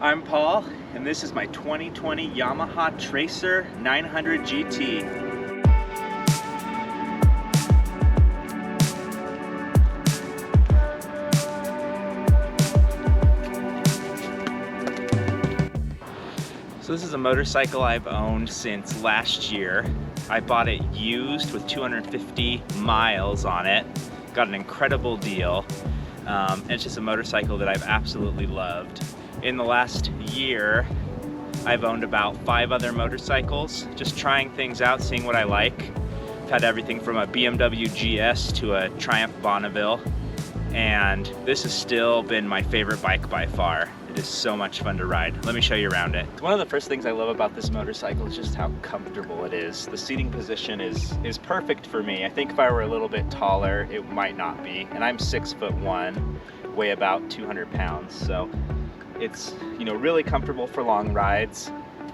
I'm Paul, and this is my 2020 Yamaha Tracer 900 GT. So this is a motorcycle I've owned since last year. I bought it used with 250 miles on it. Got an incredible deal. And it's just a motorcycle that I've absolutely loved. In the last year, I've owned about 5 other motorcycles, just trying things out, seeing what I like. I've had everything from a BMW GS to a Triumph Bonneville, and this has still been my favorite bike by far. It is so much fun to ride. Let me show you around it. One of the first things I love about this motorcycle is just how comfortable it is. The seating position is perfect for me. I think if I were a little bit taller, it might not be. And I'm 6'1", weigh about 200 pounds. So it's, you know, really comfortable for long rides.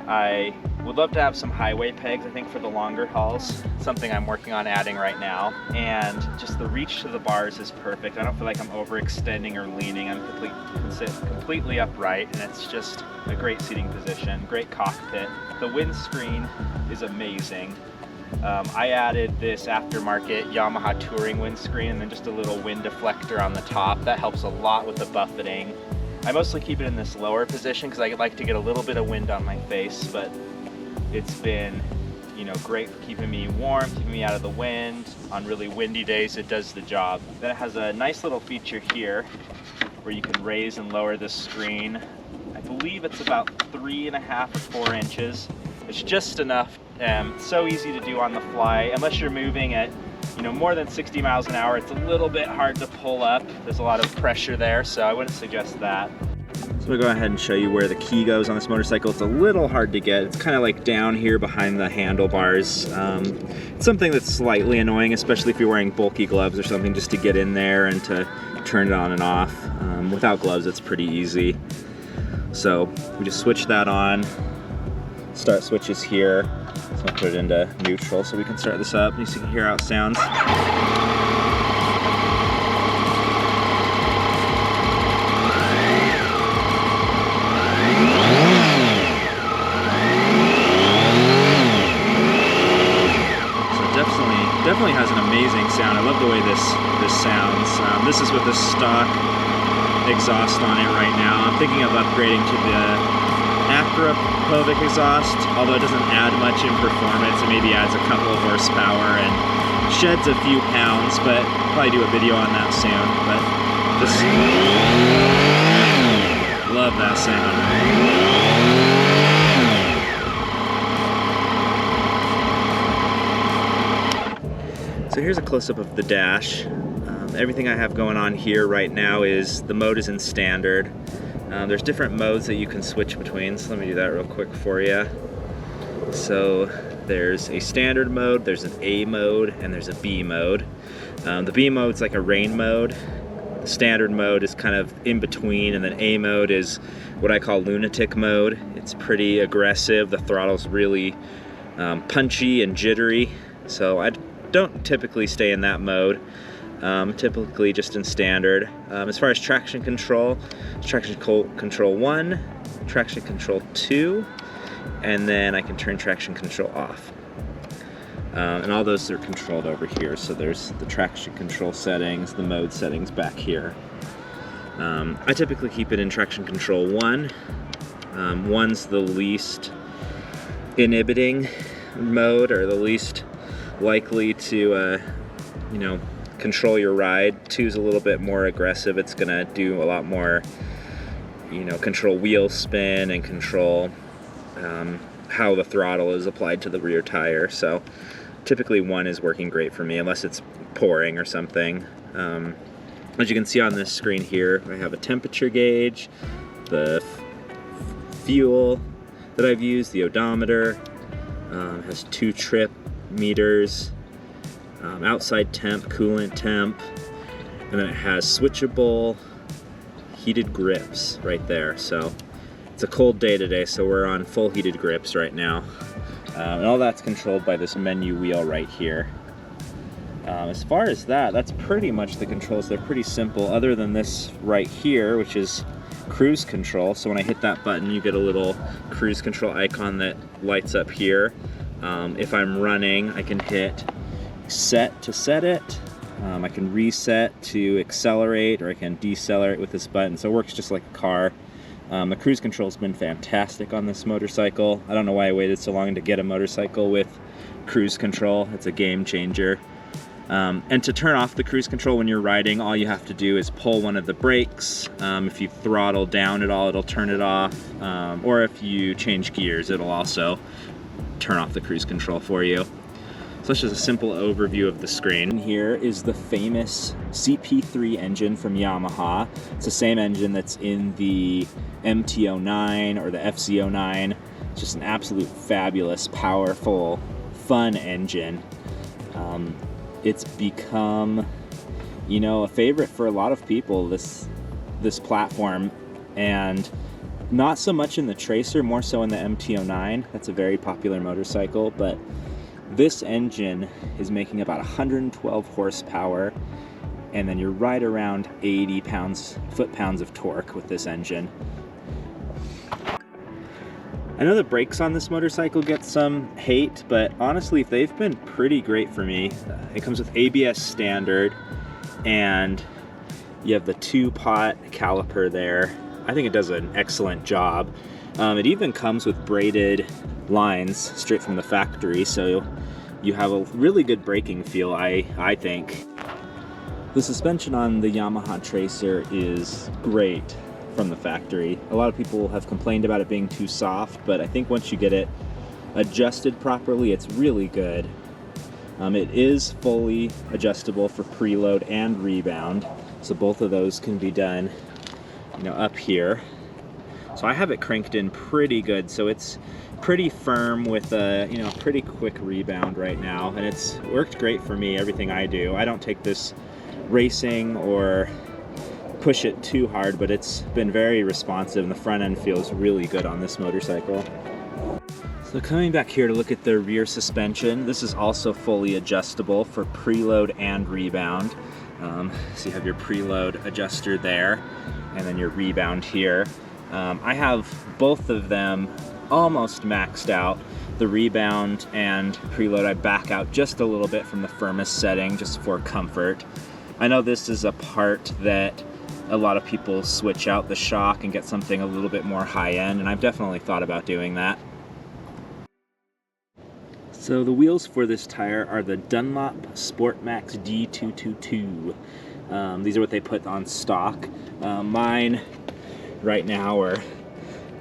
I would love to have some highway pegs, I think, for the longer hauls. Something I'm working on adding right now. And just the reach to the bars is perfect. I don't feel like I'm overextending or leaning. I'm completely upright, and it's just a great seating position, great cockpit. The windscreen is amazing. I added this aftermarket Yamaha touring windscreen and then just a little wind deflector on the top. That helps a lot with the buffeting. I mostly keep it in this lower position because I like to get a little bit of wind on my face, but it's been, you know, great for keeping me warm, keeping me out of the wind. On really windy days, it does the job. Then it has a nice little feature here where you can raise and lower the screen. I believe it's about 3.5 or 4 inches. It's just enough. So easy to do on the fly, unless you're moving at, you know, more than 60 miles an hour. It's a little bit hard to pull up. There's a lot of pressure there, so I wouldn't suggest that. So I'm gonna go ahead and show you where the key goes on this motorcycle. It's a little hard to get. It's kind of like down here behind the handlebars. It's something that's slightly annoying, especially if you're wearing bulky gloves or something, just to get in there and to turn it on and off. Without gloves, it's pretty easy. So we just switch that on. Start switches here. So I'll put it into neutral so we can start this up. You can hear how it sounds. Definitely has an amazing sound. I love the way this sounds. This is with the stock exhaust on it right now. I'm thinking of upgrading to the Acropovic exhaust, although it doesn't add much in performance. It maybe adds a couple of horsepower and sheds a few pounds, but I'll probably do a video on that soon. But just love that sound. So here's a close-up of the dash. Everything I have going on here right now is, the mode is in standard. There's different modes that you can switch between, so let me do that real quick for you. So there's a standard mode, there's an A mode, and there's a B mode. The B mode's like a rain mode. The standard mode is kind of in between, and then A mode is what I call lunatic mode. It's pretty aggressive. The throttle's really punchy and jittery, so I don't typically stay in that mode. Typically just in standard. As far as traction control 1, traction control 2, and then I can turn traction control off. And all those are controlled over here. So there's the traction control settings, the mode settings back here. I typically keep it in traction control 1. 1's the least inhibiting mode, or the least likely to, you know, control your ride. 2's a little bit more aggressive. It's gonna do a lot more, you know, control wheel spin and control how the throttle is applied to the rear tire. So typically 1 is working great for me, unless it's pouring or something. As you can see on this screen here, I have a temperature gauge, the fuel that I've used, the odometer, has 2 trip meters, outside temp, coolant temp, and then it has switchable heated grips right there. So it's a cold day today, so we're on full heated grips right now. And all that's controlled by this menu wheel right here. As far as that, that's pretty much the controls. They're pretty simple, other than this right here, which is cruise control. So when I hit that button, you get a little cruise control icon that lights up here. If I'm running, I can hit set to set it. I can reset to accelerate, or I can decelerate with this button. So it works just like a car. The cruise control has been fantastic on this motorcycle. I don't know why I waited so long to get a motorcycle with cruise control. It's a game changer. And to turn off the cruise control when you're riding, all you have to do is pull one of the brakes. If you throttle down at all, it'll turn it off. Or if you change gears, it'll also turn off the cruise control for you. So that's just a simple overview of the screen. Here is the famous CP3 engine from Yamaha. It's the same engine that's in the MT-09 or the FC-09. It's just an absolute fabulous, powerful, fun engine. It's become, you know, a favorite for a lot of people, this platform, and not so much in the Tracer, more so in the MT-09. That's a very popular motorcycle, but this engine is making about 112 horsepower, and then you're right around 80 foot-pounds of torque with this engine. I know the brakes on this motorcycle get some hate, but honestly, they've been pretty great for me. It comes with ABS standard, and you have the 2-pot caliper there. I think it does an excellent job. It even comes with braided lines straight from the factory, so you have a really good braking feel, I think. The suspension on the Yamaha Tracer is great from the factory. A lot of people have complained about it being too soft, but I think once you get it adjusted properly, it's really good. It is fully adjustable for preload and rebound, so both of those can be done, you know, up here. So I have it cranked in pretty good, so it's pretty firm with a, you know, pretty quick rebound right now, and it's worked great for me, everything I do. I don't take this racing or push it too hard, but it's been very responsive, and the front end feels really good on this motorcycle. So coming back here to look at the rear suspension, this is also fully adjustable for preload and rebound. So you have your preload adjuster there, and then your rebound here. I have both of them almost maxed out. The rebound and preload I back out just a little bit from the firmest setting just for comfort. I know this is a part that a lot of people switch out the shock and get something a little bit more high-end, and I've definitely thought about doing that. So the wheels for this tire are the Dunlop Sportmax D222. These are what they put on stock. Mine right now are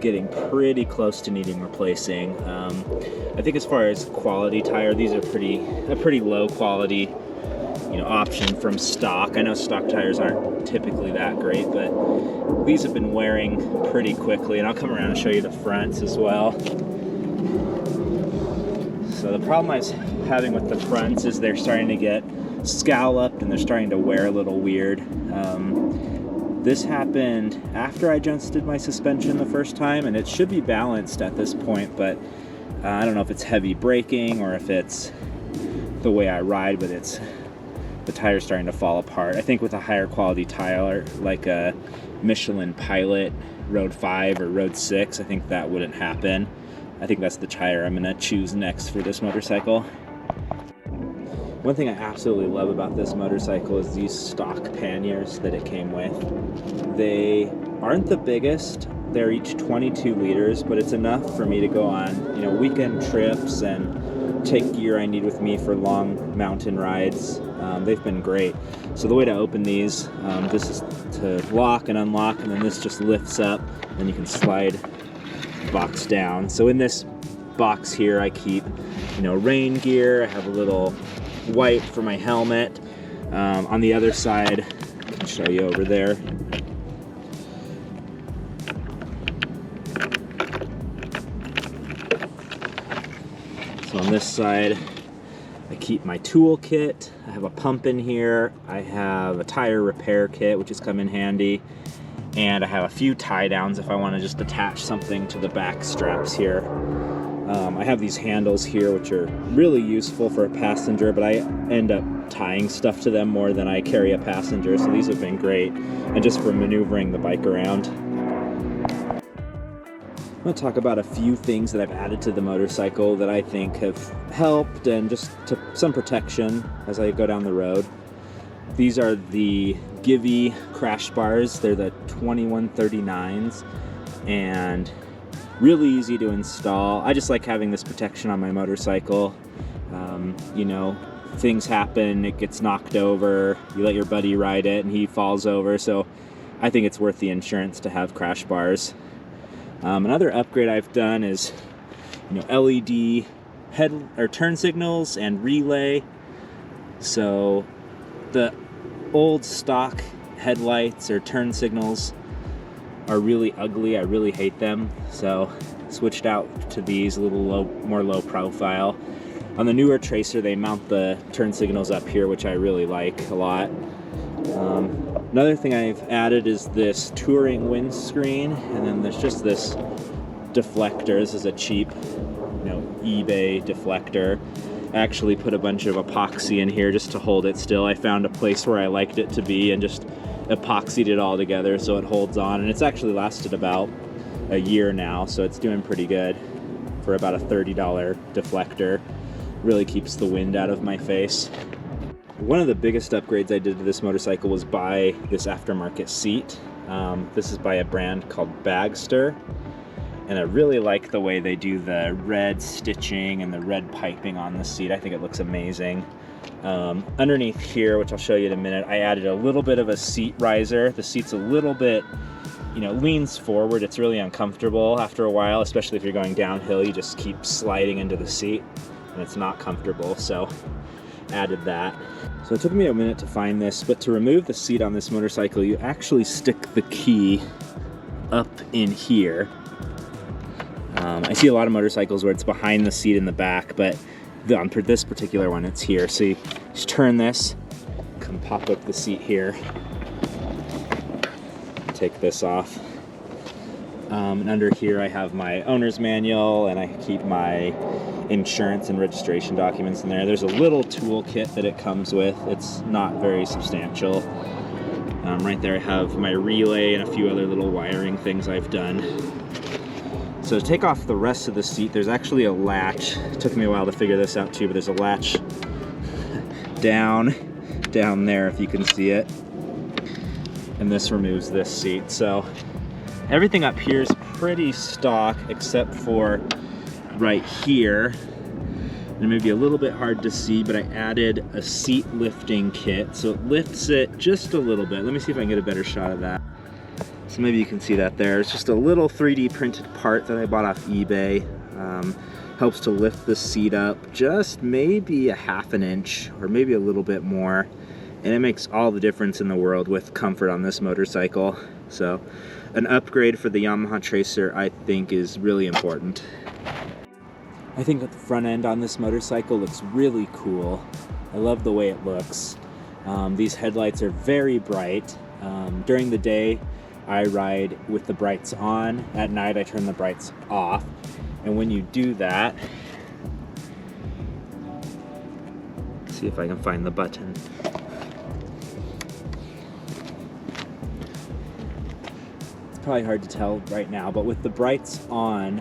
getting pretty close to needing replacing. I think as far as quality tire, these are a pretty low quality, you know, option from stock. I know stock tires aren't typically that great, but these have been wearing pretty quickly, and I'll come around and show you the fronts as well. So the problem I was having with the fronts is they're starting to get scalloped and they're starting to wear a little weird. This happened after I adjusted my suspension the first time, and it should be balanced at this point, but I don't know if it's heavy braking or if it's the way I ride, but the tire's starting to fall apart. I think with a higher quality tire, like a Michelin Pilot Road 5 or Road 6, I think that wouldn't happen. I think that's the tire I'm gonna choose next for this motorcycle. One thing I absolutely love about this motorcycle is these stock panniers that it came with. They aren't the biggest, they're each 22 liters, but it's enough for me to go on, you know, weekend trips and take gear I need with me for long mountain rides. They've been great. So the way to open these, this is to lock and unlock, and then this just lifts up, and you can slide the box down. So in this box here, I keep, you know, rain gear. I have a little wipe for my helmet. On the other side, I can show you over there. So on this side, I keep my tool kit. I have a pump in here. I have a tire repair kit, which has come in handy. And I have a few tie downs if I want to just attach something to the back straps here. I have these handles here, which are really useful for a passenger, but I end up tying stuff to them more than I carry a passenger, so these have been great, and just for maneuvering the bike around. I'm going to talk about a few things that I've added to the motorcycle that I think have helped and just some protection as I go down the road. These are the Givey crash bars. They're the 2139s and really easy to install. I just like having this protection on my motorcycle. You know, things happen, it gets knocked over, you let your buddy ride it and he falls over, so I think it's worth the insurance to have crash bars. Another upgrade I've done is, you know, LED head or turn signals and relay. So the old stock headlights or turn signals are really ugly. I really hate them. So switched out to these, a little more low profile. On the newer Tracer, they mount the turn signals up here, which I really like a lot. Another thing I've added is this touring windscreen, and then there's just this deflector. This is a cheap, you know, eBay deflector. I actually put a bunch of epoxy in here just to hold it still. I found a place where I liked it to be and just epoxied it all together so it holds on, and it's actually lasted about a year now, so it's doing pretty good for about a $30 deflector. Really keeps the wind out of my face. One of the biggest upgrades I did to this motorcycle was buy this aftermarket seat. This is by a brand called Bagster, and I really like the way they do the red stitching and the red piping on the seat. I think it looks amazing. Underneath here, which I'll show you in a minute, I added a little bit of a seat riser. The seat's a little bit, you know, leans forward. It's really uncomfortable after a while, especially if you're going downhill. You just keep sliding into the seat and it's not comfortable, so added that. So it took me a minute to find this, but to remove the seat on this motorcycle, you actually stick the key up in here. I see a lot of motorcycles where it's behind the seat in the back, but on this particular one, it's here. So you just turn this, come pop up the seat here, take this off. And under here I have my owner's manual, and I keep my insurance and registration documents in there. There's a little toolkit that it comes with. It's not very substantial. Right there I have my relay and a few other little wiring things I've done. So to take off the rest of the seat, there's actually a latch. It took me a while to figure this out too, but there's a latch down there if you can see it. And this removes this seat. So everything up here is pretty stock except for right here. It may be a little bit hard to see, but I added a seat lifting kit. So it lifts it just a little bit. Let me see if I can get a better shot of that. So maybe you can see that there. It's just a little 3D printed part that I bought off eBay. Helps to lift the seat up just maybe a half an inch or maybe a little bit more. And it makes all the difference in the world with comfort on this motorcycle. So an upgrade for the Yamaha Tracer, I think, is really important. I think that the front end on this motorcycle looks really cool. I love the way it looks. These headlights are very bright. During the day, I ride with the brights on. At night, I turn the brights off. And when you do that, let's see if I can find the button. It's probably hard to tell right now, but with the brights on,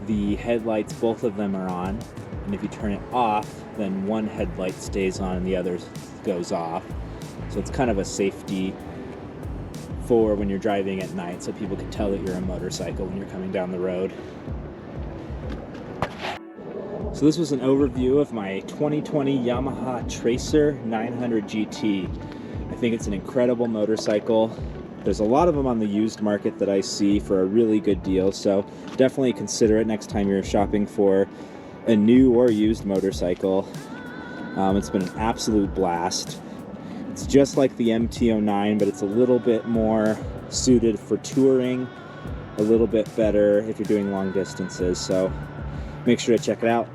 the headlights, both of them are on. And if you turn it off, then one headlight stays on and the other goes off. So it's kind of a safety for when you're driving at night, so people can tell that you're a motorcycle when you're coming down the road. So this was an overview of my 2020 Yamaha Tracer 900 GT. I think it's an incredible motorcycle. There's a lot of them on the used market that I see for a really good deal, so definitely consider it next time you're shopping for a new or used motorcycle. It's been an absolute blast. It's just like the MT-09, but it's a little bit more suited for touring, a little bit better if you're doing long distances, so make sure to check it out.